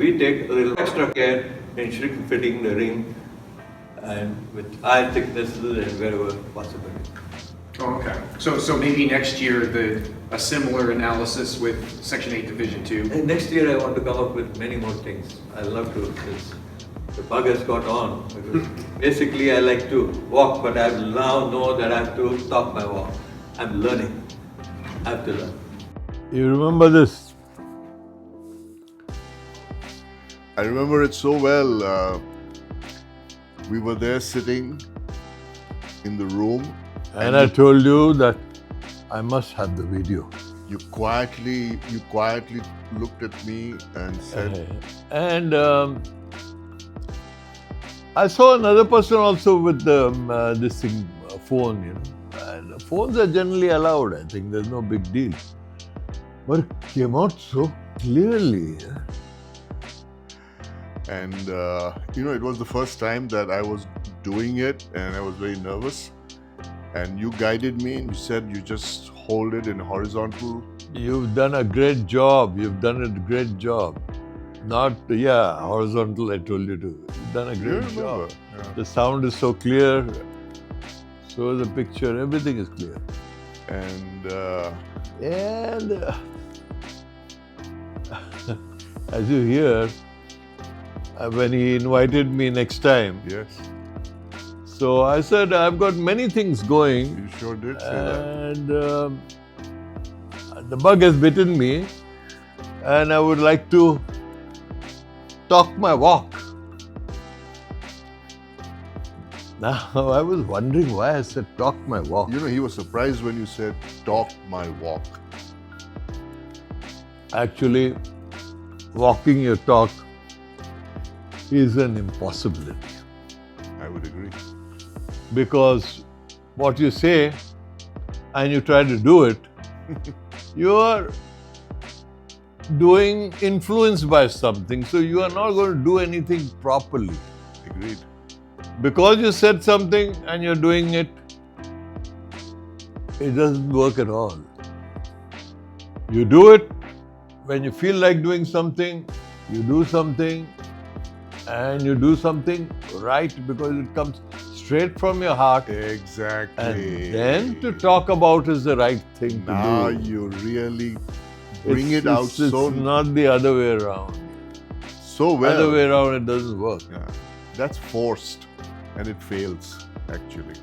we take a little extra care in shrink fitting the ring and with eye thicknesses and wherever possible. Oh, okay. So maybe next year a similar analysis with Section 8 Division 2. And next year I want to come up with many more things. I love to, since the bug has got on. Because basically I like to walk, but I now know that I have to stop my walk. I'm learning. I have to learn. You remember this? I remember it so well. We were there sitting in the room. And I told you that I must have the video. You quietly looked at me and said, And I saw another person also with this thing, phone, you know. And phones are generally allowed, I think, there's no big deal. But it came out so clearly. and it was the first time that I was doing it and I was very nervous. And you guided me and you said you just hold it in horizontal. You've done a great job. You've done a great job. Not, horizontal, I told you to. You've done a great job. Yeah. The sound is so clear. So the picture, everything is clear. And as you hear, when he invited me next time, yes, so I said, I've got many things going. you sure did say that. And the bug has bitten me, and I would like to talk my walk. Now, I was wondering why I said talk my walk. He was surprised when you said, talk my walk. Actually, walking your talk is an impossibility. I would agree. Because what you say and you try to do it, you are doing influenced by something, so you are not going to do anything properly. Agreed. Because you said something and you're doing it, it doesn't work at all. You do it when you feel like doing something, you do something, and you do something right because it comes straight from your heart. Exactly. And then to talk about is the right thing to Now do. you really bring it out It's so not the other way around. well. Other way around, it doesn't work. Yeah. That's forced and it fails, actually.